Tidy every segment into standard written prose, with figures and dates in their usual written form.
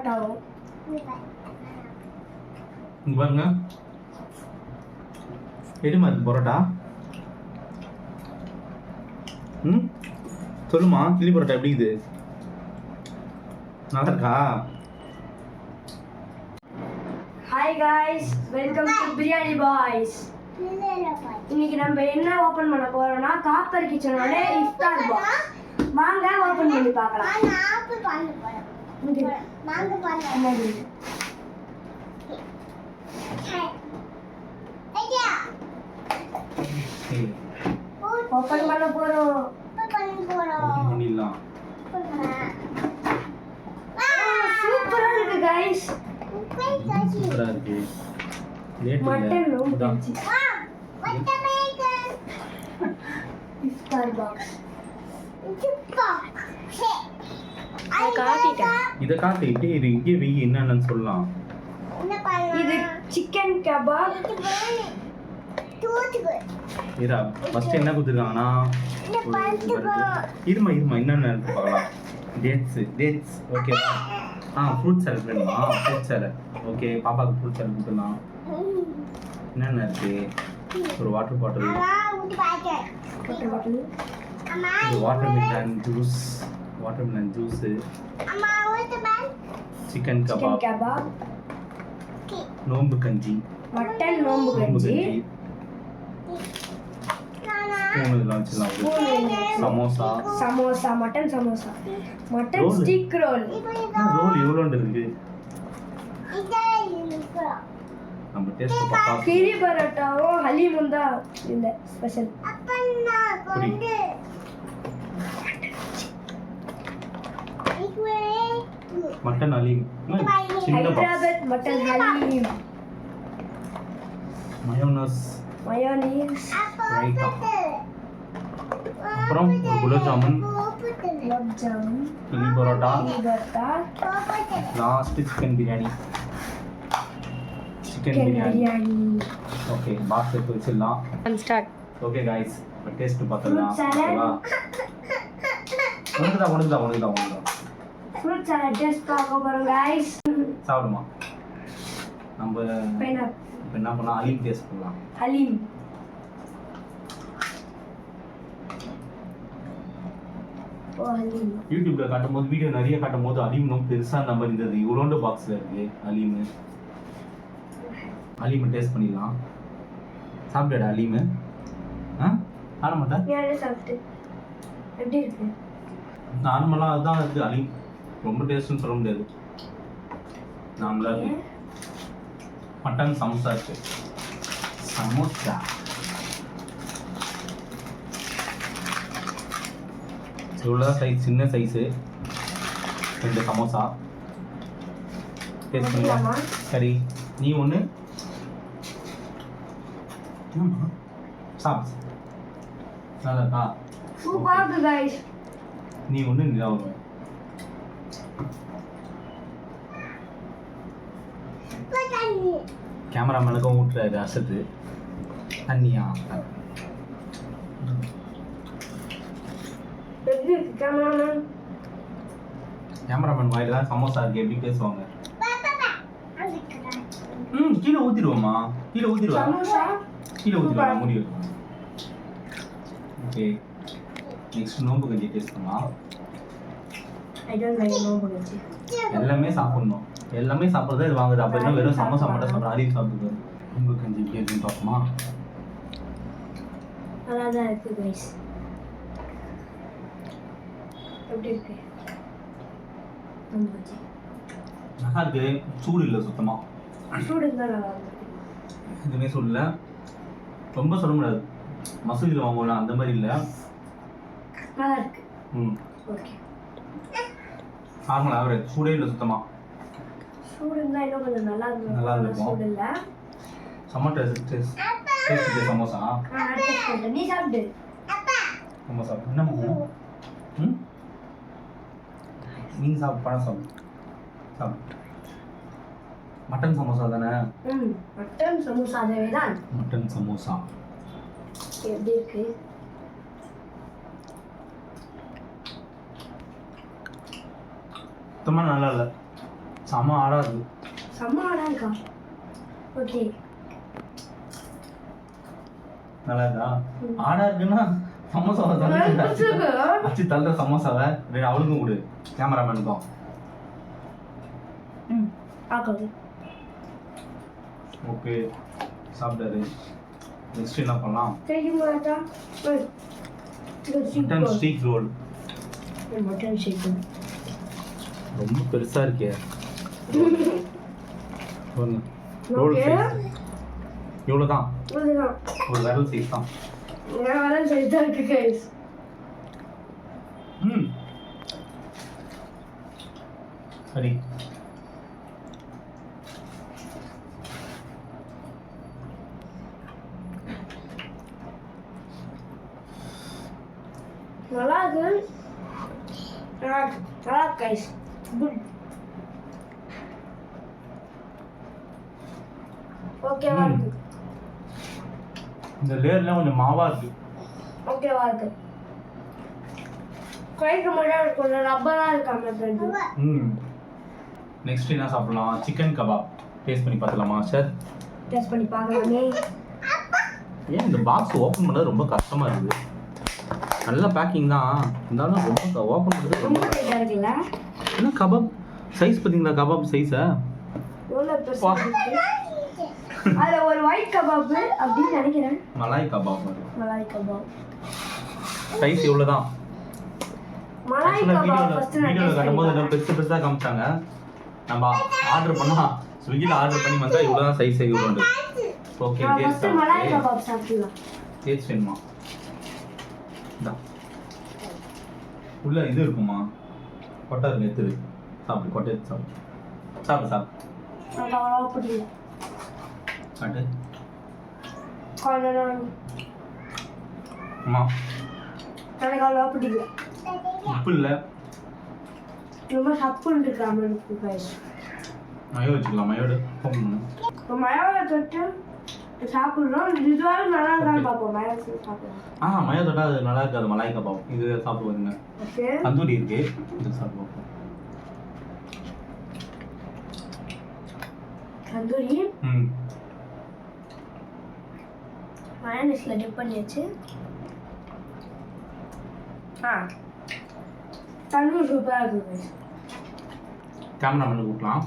பரோட்டாவும். இங்க பாருங்க, எடுமா இருக்கு பரோட்டா. சொல்லுமா, கிளி பரோட்டா எப்படி இது? நல்லா இருக்கா? Hi guys, welcome to biryani boys. இன்னைக்கு நம்ம என்ன ஓபன் பண்ண போறோம்னா காப்பர் கிச்சனோட இஃப்தார் பாக்ஸ். வாங்க ஓபன் பண்ணி பார்க்கலாம். நான் ஆப்பிள் பண்ண போறேன். வாங்க பண்ணலாம். ஐயா ஓபன் பண்ண போறோம். பண்ணிடலாம். சூப்பரா இருக்கு गाइस. சூப்பரா இருக்கு. மட்டன் நோம்பு கஞ்சி. what the bacon iftar box. இத காட்டிட்டு இது இங்கே வெயி என்னன்னு சொல்லலாம். இது சிக்கன் கபாப். இரா ஃபர்ஸ்ட் என்ன கொடுத்துருக்காங்கன்னா இருமா என்னென்ன இருக்கு பார்க்கலாம். Dates okay. ஃப்ரூட் சாலட் வேணுமா? Fruit salad okay. பாப்பாவுக்கு ஃப்ரூட் சாலட் கொடுத்துடலாம். என்னென்ன இருக்கு? ஒரு வாட்டர் பாட்டில், இது வாட்டர்மெலன் ஜூஸ், சிக்கன் கபாப், நோம்பு கஞ்சி, மட்டன் நோம்பு கஞ்சி, ஸ்பூன் இதெல்லாம் வச்சுக்கலாம். Samosa, mutton samosa, mutton stick roll. Roll எவ்வளோண்டு இருக்கு? நம்ம டேஸ்ட் பார்த்தா கிரி பரோட்டாவும் ஹலீமும் தான் இந்த ஸ்பெஷல். மட்டன் ஹலீம், சின்ன ஹைதராபாத் மட்டன் ஹலீம், மயோனஸ், ரைத்தா, அப்புறம் ஒரு குலாப் ஜாமுன், கிளி parotta, last chicken biryani. Okay, box எடுத்து வச்சிடலாம். ஸ்டார்ட். ஓகே गाइस, டேஸ்ட் பார்த்தலாம். ஓகேவா? உனக்குதான். ஃப்ரூட் சாலட் டேஸ்ட் பார்க்க போறோம் गाइस. சாப்பிடுமா? நம்ம இப்போ என்ன பண்ணலாம்? ஹலீம் டேஸ்ட் பண்ணலாம். ஹலீம் யூடியூப்ல காட்டும்போது, வீடியோ நிறைய காட்டும்போது ஹலீம் ரொம்ப பெருசா நம்பர் இருந்தது. இவ்வளோண்டு பாக்ஸ்ல இருக்கு ஹலீம் டேஸ்ட் பண்ணிடலாம். சாப்பிட்டா ஹலீம்? ஆட மாட்டேன். எப்படி இருக்கு? நார்மலா அதுதான் இருக்கு. ஹலீம் ரொம்ப டேஸ்ட்னு சொல்ல முடியாது. நார்மலா இருக்கு. மட்டன் சமோசா இருக்கு. சமோசா இவ்வளோ சைஸ், சின்ன சைஸு 2 சமோசா டேஸ்ட் பண்ணலாம். சரி, நீ ஒன்று சாப்பிடு. நல்லாக்கா? சூப்பரா இருக்கு गाइस. நீ ஒன்று நிலா ஒன்று. கேமராமேனுக்கும் ஊட்டுறாரு அசத்து. தண்ணியா? எப்படி இருக்கு கேமராமேன்? கேமராமேன் வாயில தான் சமோசா இருக்கு, எப்படி பேசுவாங்க? கீழே ஊத்திடுவோமா? கீழே ஊத்திடுவா? முடியும். ஓகே, நெக்ஸ்ட் நோம்பு கஞ்சி டேஸ்ட் பண்ணலாம். ஐ டோன்ட் லைக் நோம்பு கஞ்சி. எல்லாமே சாப்பிடணும். எல்லாமே சாப்பிட்றது இது வாங்குது. அப்போ என்ன வெறும் சமோசா மட்டும் சாப்பிட்ற ஹலீம் சாப்பிடுது. நோம்பு கஞ்சி எப்படி இருக்குன்னு பார்ப்போமா? நல்லா தான் இருக்கு गाइस. எப்படி இருக்கு நோம்பு கஞ்சி? நல்லா இருக்கு. சூடு இல்லை சுத்தமா. சூடு இருந்தா நல்லா இருக்கு. எதுவுமே சூடு இல்லை. ரொம்ப சொல்ல முடியாது. மசூதியில் வாங்குவோம்ல அந்த மாதிரி இல்லை. நல்லா இருக்கு. Okay, normal average. சூடே இல்லை சுத்தமா. சூடு இருந்தா இன்னும் கொஞ்சம் நல்லா இருக்கும். சூடு இல்லை. செம்ம டேஸ்ட் சமோசா. நீ சாப்பிடு. சமோசா என்ன பண்ணுவோம்? நீங்க சாப்பிடு, பழம் சாப்பிடு. மட்டன் சமோசா தானே? மட்டன் சமோசா தான். மட்டன் சமோசா எப்படி இருக்கு? சுத்தமாக நல்லா இல்லை. செம ஆடாது. செம்ம ஆடா இருக்கா. ஓகே நல்லா இருக்கா? ஆடா இருக்குன்னா சமோசாவை அச்சு தள்ளுற சமோசாவை அவளுக்கும் கொடு, கேமராமேனுக்கும். ஆக்காது. ஓகே சாப்பிட்டாரு. நெக்ஸ்ட் என்ன பண்ணலாம்? Mutton steak roll. Mutton steak ரொம்ப பெருசா இருக்கே. ரோல் இவ்வளோதான், இதுதான் ஒரு விரல் சைஸ் தான். நான் வர சரிதா இருக்கு கைஸ். சரி நல்லா இருக்கு. நல்லா கைஸ். குட். ஓகேவா இருக்கு. இந்த லேயர்லாம் கொஞ்சம் மாவா இருக்கு. ஓகேவா இருக்கு. கைக்கு மட்டும் கொஞ்சம் ரப்பரா இருக்காம இருக்கு. நெக்ஸ்ட் என்ன சாப்பிடலாம்? சிக்கன் கபாப் டேஸ்ட் பண்ணி பார்க்கலாமா சார்? டேஸ்ட் பண்ணி பார்க்கலாமே. ஏன் இந்த பாக்ஸ் ஓப்பன் பண்ணுறது ரொம்ப கஷ்டமா இருக்குது? நல்ல பேக்கிங் தான் இருந்தாலும் ரொம்ப ஓப்பன் பண்ணுறது ரொம்ப டைட்டா இருக்குல்ல? என்ன கபாப் சைஸ் பார்த்தீங்களா? கபாப் சைஸா எவ்வளோ பெருசா இருக்கு. அதுல ஒரு ஒயிட் கபாப் அப்படின்னு நினைக்கிறேன். மலாய் கபாப். மலாய் கபாப் சைஸ் இவ்வளோ தான். மலாய் கபாப் ஃபர்ஸ்ட் நான் வீடியோவில் காட்டும்போது இன்னும் பெருசு பெருசாக காமிச்சாங்க. நம்ம ஆர்டர் பண்ணால் ஸ்விக்கியில் ஆர்டர் பண்ணி வந்தால் இவ்வளோ தான் சைஸ் இவ்வளோ. ஓகே ஃபர்ஸ்ட் மலாய் கபாப் சாப்பிடலாம். டேஸ்ட் வேணுமா? உள்ள இது இருக்குமா? கொட்டை இருக்கு, எடுத்துரு சாப்பிடு. கொட்டை எடுத்து சாப்பிடு. சாப்பிடு சாப்பிடு. எனக்கு அவ்வளோவா பிடிக்கல. சாப்பிட்டு அம்மா எனக்கு அவ்வளோவா பிடிக்கல. உப்பு இல்லை, ரொம்ப சப்புன்னு இருக்காம இருக்கு கைஸ். மயோ வச்சுக்கலாம். மயோடு இப்போ மயோவை தொட்டு சாப்பிட்றோம். இதுவாக நல்லா இருக்கான்னு பார்ப்போம். மயோ சாப்பிடுவோம். மயோ தொட்டா அது நல்லா இருக்காது. மலாய் கபாப் இது சாப்பிடுவாங்க. ஓகே தந்தூரி இருக்கு, இது சாப்பிடுவோம். தந்தூரி மயோனைஸ்ல டிப் பண்ணியாச்சு. தந்தூரி சூப்பராக இருக்கு கைஸ். கேமராமேனுக்கு ஊட்டலாம்.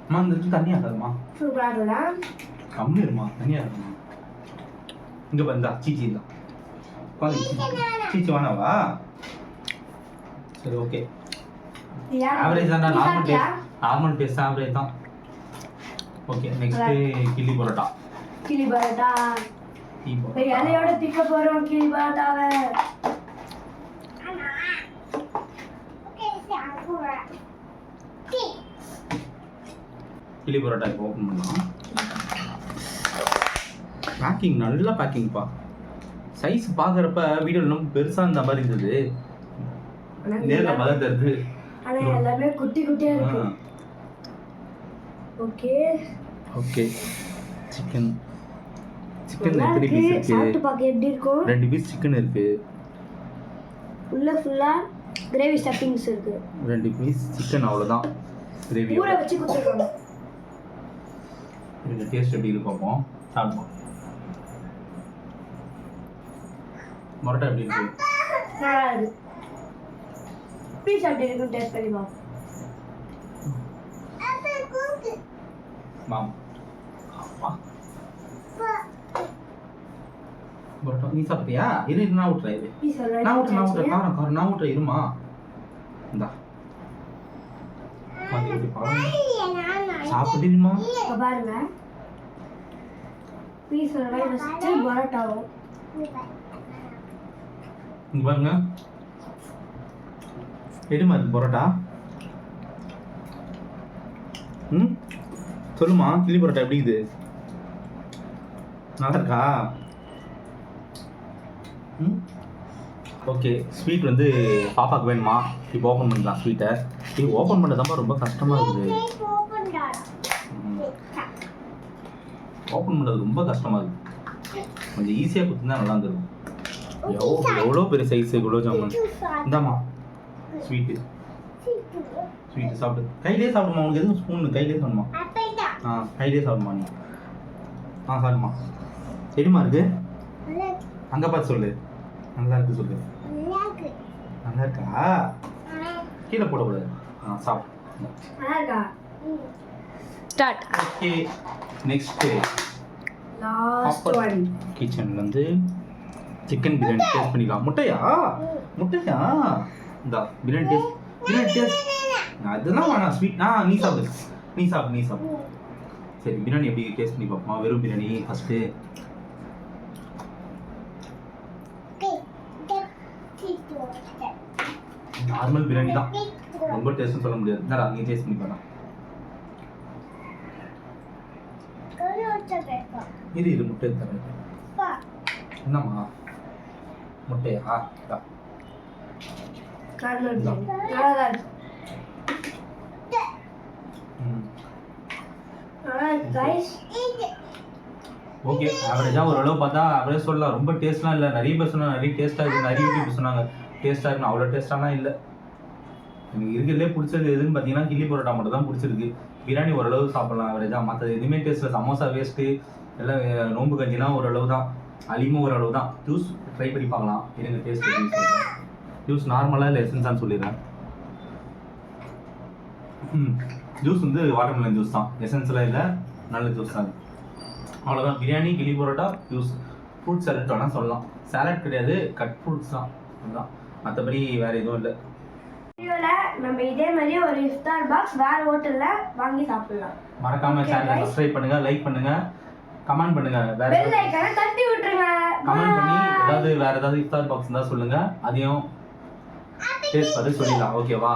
அம்மா இந்த இது தண்ணியாக இருக்காதுமா? சூப்பராக இருக்குல்ல? கம்மி இருமா, தண்ணியாக இருக்குமா? இங்கே வந்தா சீச்சி தான் சீச்சி வேணாவா? சரி ஓகே. ஆவரேஜ் தான். நார்மல் டேஸ்ட் ஆவரேஜ் தான். ஓகே நெக்ஸ்ட்டு கிள்ளி பரோட்டா. கிளி பரோட்டா இலையோட திக்க போகிறோம். கிளி பரோட்டாவை கிளி பரோட்டா இப்போ ஓப்பன் பண்ணலாம். பேக்கிங் நல்ல பேக்கிங்ப்பா. சைஸ் பார்க்குறப்ப வீடியோவில் ரொம்ப பெருசாக இருந்த மாதிரி இருந்தது, நேரில் மதம் தருது. ஆனால் எல்லாமே குட்டி குட்டியாக இருக்கு. Okay okay chicken chicken 3 piece இருக்கு. சாப்பிட்டு பார்க்க எப்படி இருக்கும்? 2 பீஸ் சிக்கன் இருக்கு. உள்ள ஃபுல்லா கிரேவி ஸ்டஃபிங்ஸ் இருக்கு. 2 பீஸ் சிக்கன் அவ்வளவுதான். கிரேவி ஊற வச்சு கொடுத்துருக்காங்க. இந்த டேஸ்ட் எப்படி இருக்கு பாப்போம். சாப்பிடுவோம். பரோட்டா எப்படி இருக்கு? நல்லா இருக்கு. பீஸ் எப்படி இருக்குன்னு டேஸ்ட் பண்ணி பாப்போம். மாம் அப்பா பரோட்டா நீ சாப்பிட்டியா? இரு நான் ஊட்டுறேன். இது பீஸ் நான் ஊட்டுறேன் காரம் நான் ஊட்டுறேன். இருமா இந்தா சாப்பிடுமா? பாருங்க பீஸ் ஃபர்ஸ்ட் பரோட்டாவும் இங்க பாருங்க. எடுமா இருக்கு பரோட்டா. சொல்லுமா கிளி பரோட்டா எப்படி இது? நல்லா இருக்கா? ஓகே ஸ்வீட் வந்து பாப்பாக்கு வேணுமா? இப்போ ஓப்பன் பண்ணலாம் ஸ்வீட்டை. இது ஓப்பன் பண்ணதாம்மா ரொம்ப கஷ்டமாக இருக்குது. ஓப்பன் பண்ணுறது ரொம்ப கஷ்டமாக இருக்குது. கொஞ்சம் ஈஸியாக கொடுத்துருந்தா நல்லா இருந்திருக்கும். எவ்வளோ பெரிய சைஸ் குலோப் ஜாமுன். இந்தாம்மா ஸ்வீட்டு ஸ்வீட்டு சாப்பிடு. கையிலே சாப்பிடுமா, உனக்கு எதுவும் ஸ்பூன் கையிலே சாப்பிடுமா? கையிலே சாப்பிடுமா நீ? சாப்பிடுமா. எப்படிமா இருக்கு? அங்கே பார்த்து சொல்லு. நல்லா இருக்கு சொல்லு. நல்லா இருக்கா? கீழே போடக்கூடாது. சாப்பிடு. Start. Okay next last one. கிச்சன்ல இருந்து சிக்கன் பிரியாணி டேஸ்ட் பண்ணிக்கலாம். முட்டையா இந்த பிரியாணி டேஸ்ட் அதெல்லாம் வேணாம். ஸ்வீட் நீ சாப்பிடு. சரி பிரியாணி எப்படி டேஸ்ட் பண்ணி பார்ப்போமா? வெறும் பிரியாணி ஃபர்ஸ்ட்டு. நார்மல் பிரியாணி தான், ரொம்ப டேஸ்ட்னு சொல்ல முடியாது. என்னடா நீ டேஸ்ட் பண்ணி பாரு. இது முட்டை தரேன். என்னம்மா முட்டையா? ஓகே ஆவரேஜாக ஓரளவு பார்த்தா ஆவரேஜ் சொல்லலாம். ரொம்ப டேஸ்ட்லாம் இல்லை. நிறைய பேர் சொன்னாங்க நிறைய டேஸ்ட்டாக இருக்குது, நிறைய பேர் சொன்னாங்க டேஸ்ட்டாக இருக்குன்னு. அவ்வளோ டேஸ்ட்டாலாம் இல்லை. எனக்கு இருக்கிறதுலே பிடிச்சது எதுன்னு பார்த்தீங்கன்னா கில்லி பரோட்டா மட்டும் தான் பிடிச்சிருக்கு. பிரியாணி ஓரளவு சாப்பிட்லாம் ஆவரேஜாக. மற்றது எதுவுமே டேஸ்ட்டில். சமோசா வேஸ்ட்டு, எல்லாம் நோம்பு கஞ்சிலாம் ஓரளவு தான், அலிமும் ஓரளவு தான். ஜூஸ் ட்ரை பண்ணி பார்க்கலாம். இருங்க டேஸ்ட் எப்படி சொல்கிறேன். ஜூஸ் நார்மலாக இல்லை எசன்ஸான்னு சொல்லிடுறேன். ஜூஸ் வந்து வாட்டர்மெலன் ஜூஸ் தான், எசன்ஸ்லாம் இல்லை, நல்ல ஜூஸ் தான். அவ்வளோதான். பிரியாணி, கிளி பரோட்டா, ஜூஸ். ஃப்ரூட் சாலட் வேணால் சொல்லலாம். சாலட் கிடையாது, கட் ஃப்ரூட்ஸ் தான். அதுதான், மற்றபடி வேறு எதுவும் இல்லை. வீடியோவில் நம்ம இதே மாதிரி ஒரு இஃப்தார் பாக்ஸ் வேறு ஹோட்டலில் வாங்கி சாப்பிடலாம். மறக்காம சேனலை சப்ஸ்கிரைப் பண்ணுங்க, லைக் பண்ணுங்க, கமெண்ட் பண்ணுங்க. வேற பெல் ஐகானை தட்டி விட்டுருங்க. கமெண்ட் பண்ணி வேற ஏதாவது இஃப்தார் பாக்ஸ் இருந்தால் சொல்லுங்க, அதையும் டேஸ்ட் பார்த்து சொல்லிடலாம். ஓகேவா?